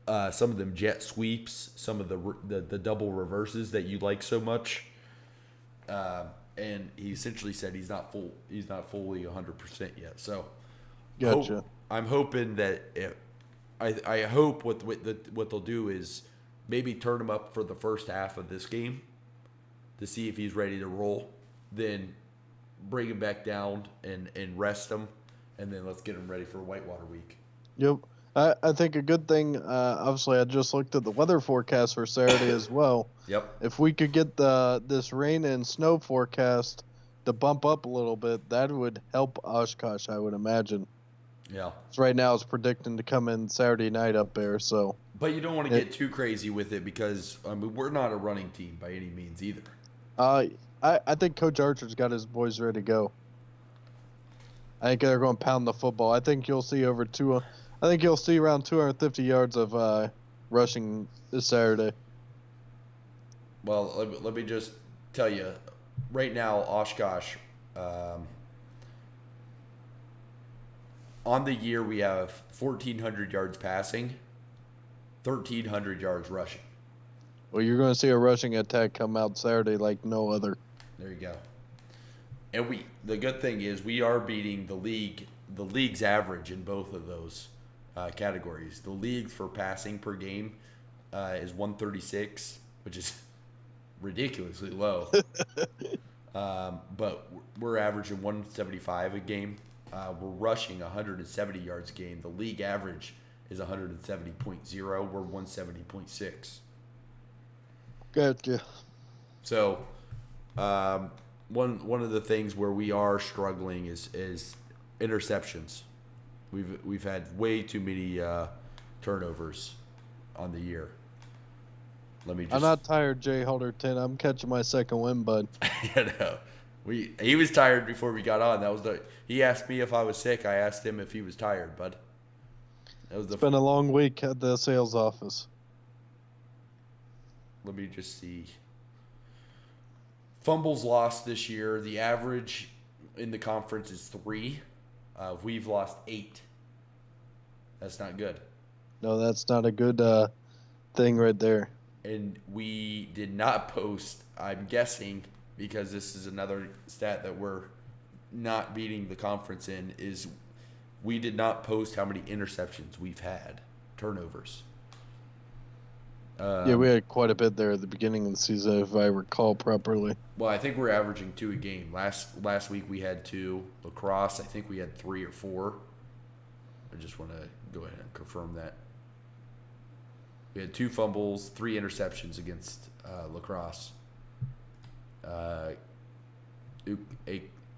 some of them jet sweeps, some of the double reverses that you like so much. And he essentially said he's not fully 100% yet. So, gotcha. I'm hoping that I hope what they'll do is maybe turn him up for the first half of this game to see if he's ready to roll. Then bring him back down and rest him, and then let's get him ready for Whitewater week. Yep. I think a good thing, obviously I just looked at the weather forecast for Saturday as well. Yep. If we could get this rain and snow forecast to bump up a little bit, that would help Oshkosh, I would imagine. Yeah. So right now it's predicting to come in Saturday night up there. So. But you don't want to get too crazy with it because we're not a running team by any means either. I think Coach Archer's got his boys ready to go. I think they're going to pound the football. I think you'll see around 250 yards of rushing this Saturday. Well, let me just tell you, right now, Oshkosh, on the year we have 1,400 yards passing, 1,300 yards rushing. Well, you're going to see a rushing attack come out Saturday like no other. There you go. And the good thing is we are beating the league's average in both of those categories. The league for passing per game is 136, which is ridiculously low. But we're averaging 175 a game. We're rushing 170 yards a game. The league average is 170.0. We're 170.6. Gotcha. So, one of the things where we are struggling is interceptions. We've had way too many turnovers on the year. Let me just. I'm not tired, Jay Halderton. I'm catching my second win, bud. No. He was tired before we got on. He asked me if I was sick. I asked him if he was tired, bud. That was It's been a long week at the sales office. Let me just see. Fumbles lost this year. The average in the conference is 3. We've lost 8. That's not good. No, that's not a good thing right there. And we did not post, I'm guessing, because this is another stat that we're not beating the conference in, is we did not post how many interceptions we've had, turnovers. Yeah, we had quite a bit there at the beginning of the season, if I recall properly. Well, I think we're averaging 2 a game. Last week we had 2. Lacrosse, I think we had 3 or 4. I just want to go ahead and confirm that. We had 2 fumbles, 3 interceptions against Lacrosse.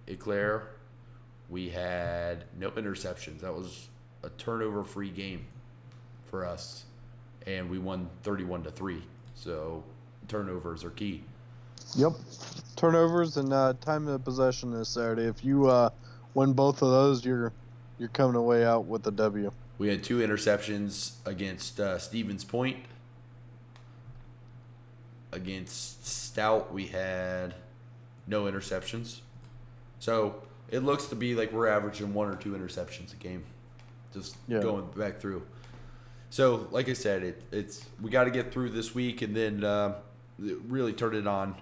Eclair, we had no interceptions. That was a turnover-free game for us, and we won 31-3. So turnovers are key. Yep, turnovers and time of possession this Saturday. If you win both of those, you're coming away out with a W. We had 2 interceptions against Stevens Point. Against Stout, we had no interceptions. So it looks to be like we're averaging 1 or 2 interceptions a game. Just going back through. So, like I said, we got to get through this week and then really turn it on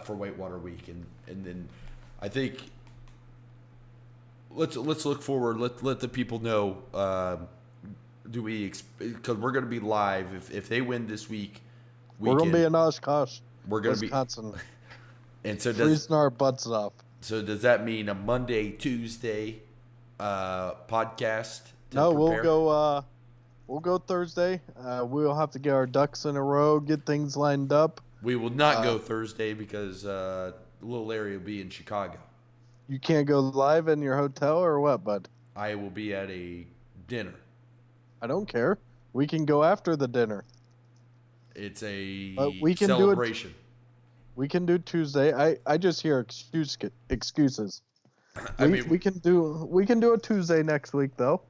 for Whitewater Week, and then I think let's look forward. Let the people know. Because we're going to be live if they win this week. We're going to be in Oshkosh. We're going to be Wisconsin. And so freezing our butts off. So does that mean a Monday, Tuesday podcast? No, we'll go Thursday. We'll have to get our ducks in a row, get things lined up. We will not go Thursday because little Larry will be in Chicago. You can't go live in your hotel or what, bud? I will be at a dinner. I don't care. We can go after the dinner. It's a we can celebration. We can do Tuesday. I just hear excuses. We can do a Tuesday next week though.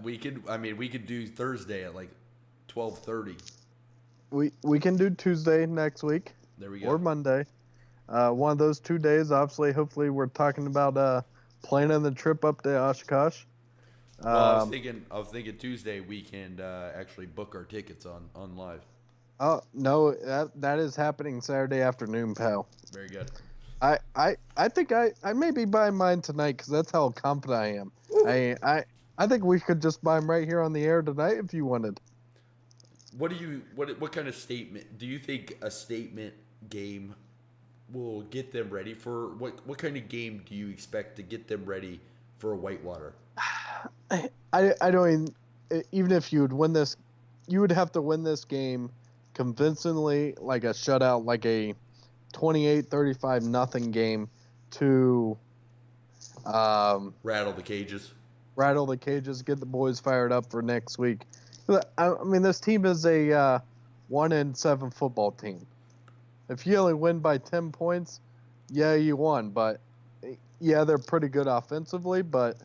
We could do Thursday at like 12:30. We can do Tuesday next week. There we go. Or Monday. One of those 2 days. Obviously, hopefully, we're talking about planning the trip up to Oshkosh. I was thinking Tuesday we can actually book our tickets on live. Oh no, that is happening Saturday afternoon, pal. Very good. I think I may be buying mine tonight because that's how confident I am. I think we could just buy them right here on the air tonight if you wanted. What kind of statement do you think a statement game will get them ready for? What kind of game do you expect to get them ready for a Whitewater? I don't even if you would win this, you would have to win this game convincingly, like a shutout, like a 28-35 nothing game to rattle the cages. Rattle the cages, get the boys fired up for next week. I mean, this team is a 1-7 football team. If you only win by 10 points, yeah, you won. But yeah, they're pretty good offensively. But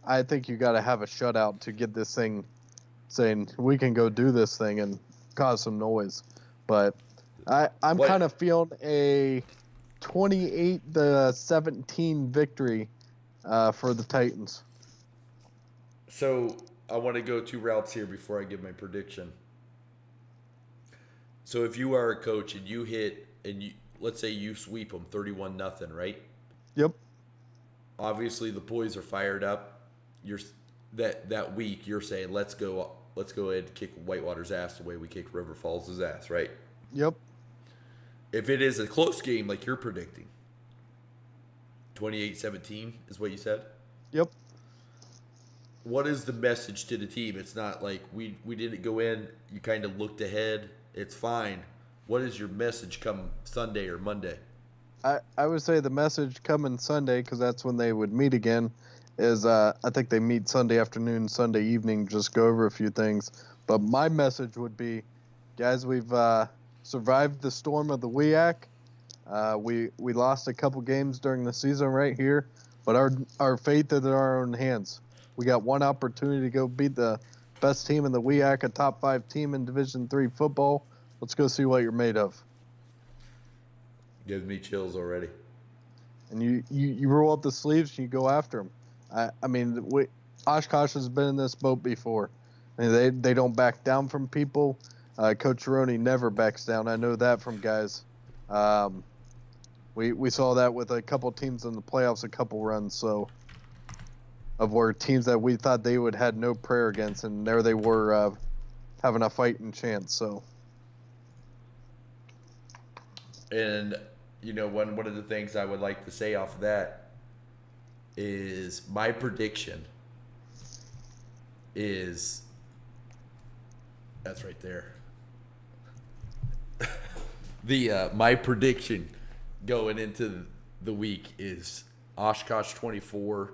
I think you got to have a shutout to get this thing saying we can go do this thing and cause some noise. But I'm kind of feeling a 28-17 victory for the Titans. So I want to go 2 routes here before I give my prediction. So if you are a coach and you hit let's say you sweep them 31-0, right? Yep. Obviously the boys are fired up. That week you're saying let's go ahead and kick Whitewater's ass the way we kicked River Falls' ass, right? Yep. If it is a close game like you're predicting, 28-17 is what you said? Yep. What is the message to the team? It's not like we didn't go in, you kind of looked ahead, it's fine. What is your message come Sunday or Monday? I would say the message coming Sunday, because that's when they would meet again, is I think they meet Sunday afternoon, Sunday evening, just go over a few things. But my message would be Guys, we've survived the storm of the WEAC. We lost a couple games during the season right here, but our fate is in our own hands. We got one opportunity to go beat the best team in the WEAC, a top 5 team in Division III football. Let's go see what you're made of. Gives me chills already. And you roll up the sleeves and you go after them. I mean, Oshkosh has been in this boat before. I mean, they don't back down from people. Coach Roney never backs down. I know that from guys. We saw that with a couple teams in the playoffs, a couple runs. So of where teams that we thought they would had no prayer against, and there they were having a fighting chance. So. And one of the things I would like to say off of that is my prediction is that's right there. My prediction going into the week is Oshkosh 24,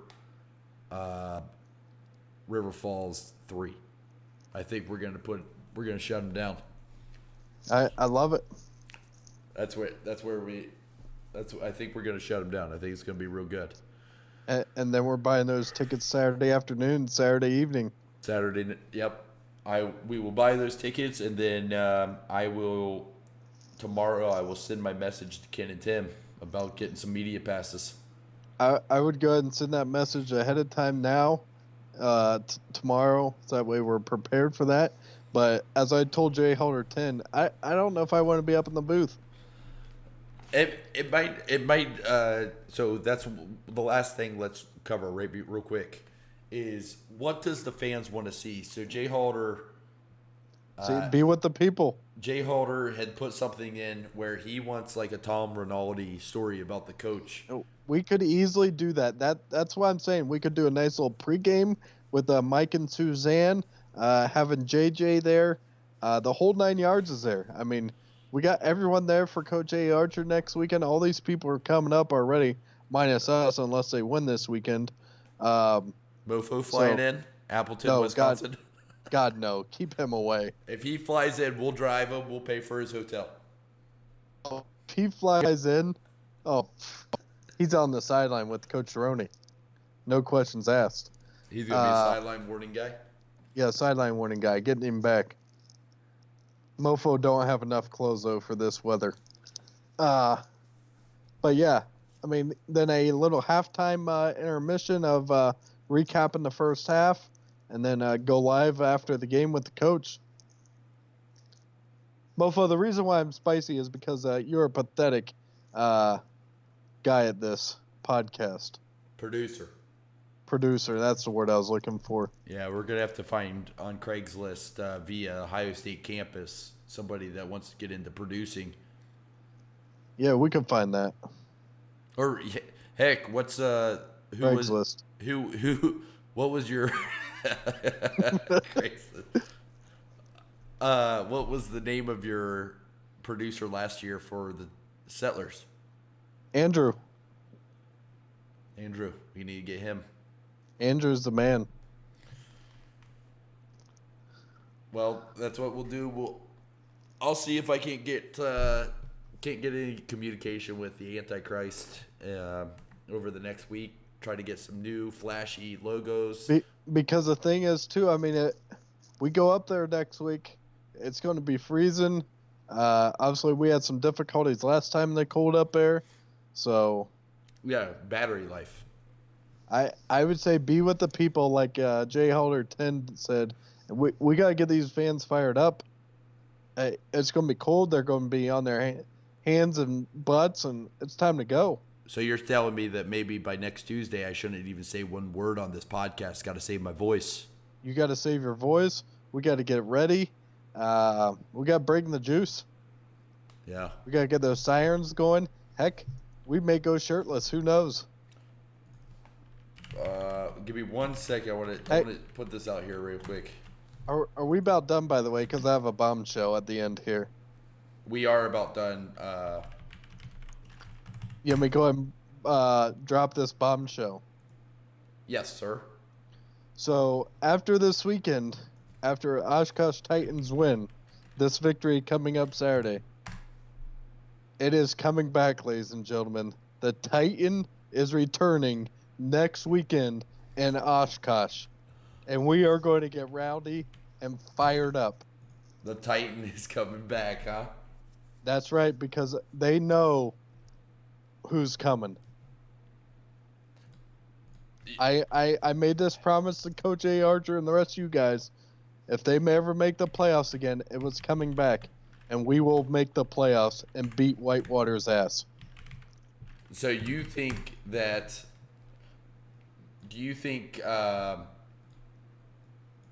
River Falls 3. I think we're gonna shut them down. I love it. I think we're gonna shut them down. I think it's gonna be real good. And then we're buying those tickets Saturday afternoon, Saturday evening. Saturday, yep. We will buy those tickets, and then tomorrow I will send my message to Ken and Tim about getting some media passes. I would go ahead and send that message ahead of time now, tomorrow, so that way we're prepared for that. But as I told Jay Halter 10, I don't know if I want to be up in the booth. It might. So that's the last thing. Let's cover real quick. Is what does the fans want to see? So Jay Halter. Be with the people. Jay Halter had put something in where he wants like a Tom Rinaldi story about the coach. We could easily do that. That's what I'm saying. We could do a nice little pregame with Mike and Suzanne, having JJ there. The whole 9 yards is there. I mean, we got everyone there for Coach A. Archer next weekend. All these people are coming up already, minus us, unless they win this weekend. Mofo flying in, Appleton, Wisconsin. God, no. Keep him away. If he flies in, we'll drive him. We'll pay for his hotel. If he flies in, he's on the sideline with Coach Roney. No questions asked. He's going to be a sideline warning guy? Yeah, sideline warning guy. Getting him back. Mofo don't have enough clothes, though, for this weather. But, yeah. I mean, then a little halftime intermission of recapping the first half. And then go live after the game with the coach. Mofo, the reason why I'm spicy is because you're a pathetic guy at this podcast. Producer, that's the word I was looking for. Yeah, we're going to have to find on Craigslist via Ohio State campus somebody that wants to get into producing. Yeah, we can find that. Or, heck, what's Craigslist. What was your... what was the name of your producer last year for the Settlers? Andrew. We need to get him. Andrew's the man. Well, that's what we'll do. I'll see if I can't get any communication with the Antichrist over the next week. Try to get some new flashy logos. Because the thing is, too, I mean, we go up there next week. It's going to be freezing. Obviously, we had some difficulties last time they cooled up there. So, yeah, battery life. I would say be with the people, like Jay Halter 10 said. We got to get these fans fired up. It's going to be cold. They're going to be on their hands and butts, and it's time to go. So you're telling me that maybe by next Tuesday I shouldn't even say one word on this podcast. Got to save my voice. You got to save your voice. We got to get ready. We got to bring the juice. Yeah. We got to get those sirens going. Heck, we may go shirtless. Who knows? Give me 1 second. I want to put this out here real quick. Are we about done, by the way? Because I have a bombshell at the end here. We are about done. You want me to go ahead and drop this bombshell? Yes, sir. So after this weekend, after Oshkosh Titans win, this victory coming up Saturday. It is coming back, ladies and gentlemen. The Titan is returning next weekend in Oshkosh. And we are going to get rowdy and fired up. The Titan is coming back, huh? That's right, because they know who's coming. I made this promise to Coach A. Archer and the rest of you guys. If they may ever make the playoffs again, it was coming back. And we will make the playoffs and beat Whitewater's ass. So you think that? Do you think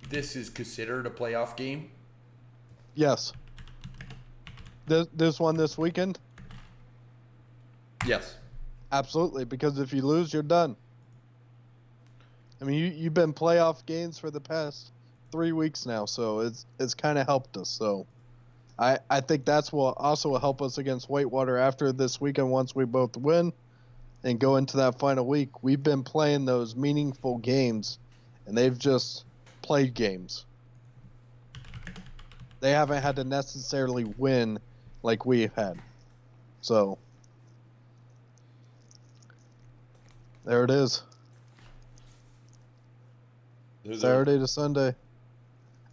this is considered a playoff game? Yes. This one this weekend? Yes. Absolutely, because if you lose, you're done. I mean, you've been playoff games for the past 3 weeks now, so it's kind of helped us. So I think that's what also will help us against Whitewater after this weekend once we both win and go into that final week. We've been playing those meaningful games, and they've just played games. They haven't had to necessarily win like we've had. So there it is. Saturday to Sunday.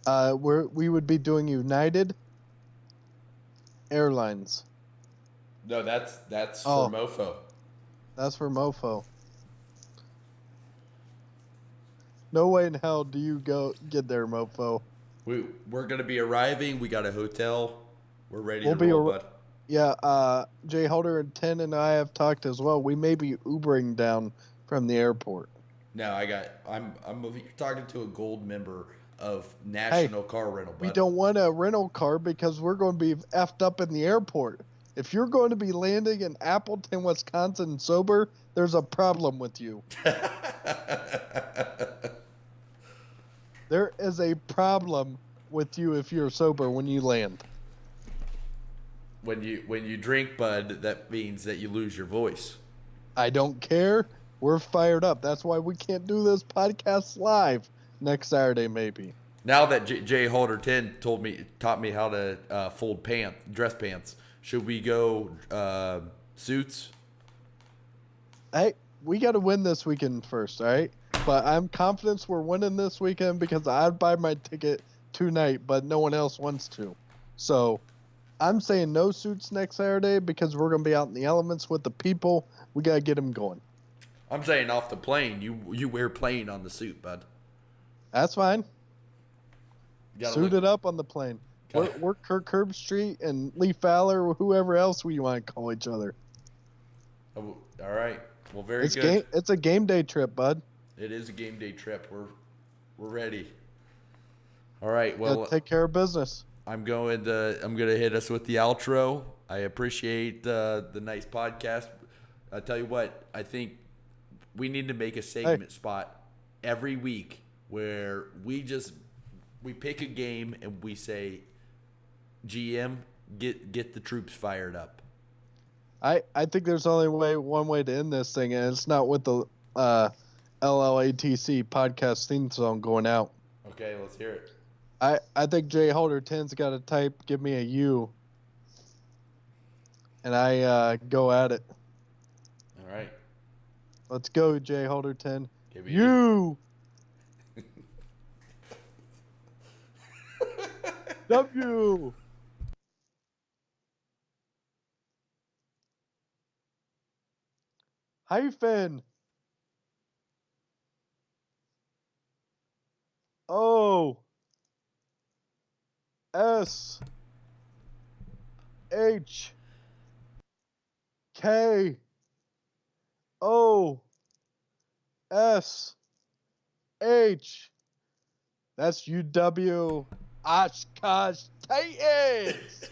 We would be doing United Airlines. No, that's Oh. for Mofo. That's for Mofo. No way in hell do you get there, Mofo. We're gonna be arriving. We got a hotel. We're ready We'll to be roll, bud. Yeah, Jay Holder and Ten and I have talked as well. We may be Ubering down from the airport. No, I'm you're talking to a gold member of National Car Rental, bud. We don't want a rental car because we're going to be effed up in the airport. If you're going to be landing in Appleton, Wisconsin sober, there's a problem with you. There is a problem with you if you're sober when you land. When you drink, bud, that means that you lose your voice. I don't care. We're fired up. That's why we can't do this podcast live next Saturday, maybe. Now that Jay Holder 10 taught me how to fold dress pants, should we go suits? Hey, we got to win this weekend first, all right? But I'm confident we're winning this weekend because I'd buy my ticket tonight, but no one else wants to. So I'm saying no suits next Saturday because we're going to be out in the elements with the people. We got to get them going. I'm saying off the plane. You wear plain on the suit, bud. That's fine. Suited up on the plane. Okay. We're Kirk Herbstreit and Lee Fowler or whoever else we want to call each other. Oh, all right. Well, very good. It's a game day trip, bud. It is a game day trip. We're ready. All right. Well, take care of business. I'm gonna hit us with the outro. I appreciate the nice podcast. I tell you what, I think we need to make a segment spot every week where we pick a game and we say, GM, get the troops fired up. I think there's only one way to end this thing, and it's not with the LLATC podcast theme song going out. Okay, let's hear it. I think Jay Holder 10's got to type, give me a U, and I go at it. All right. Let's go, Jay Holder 10. Give me U. W. Hyphen. O. S. H. K. O. S. H. That's UW Oshkosh Titans.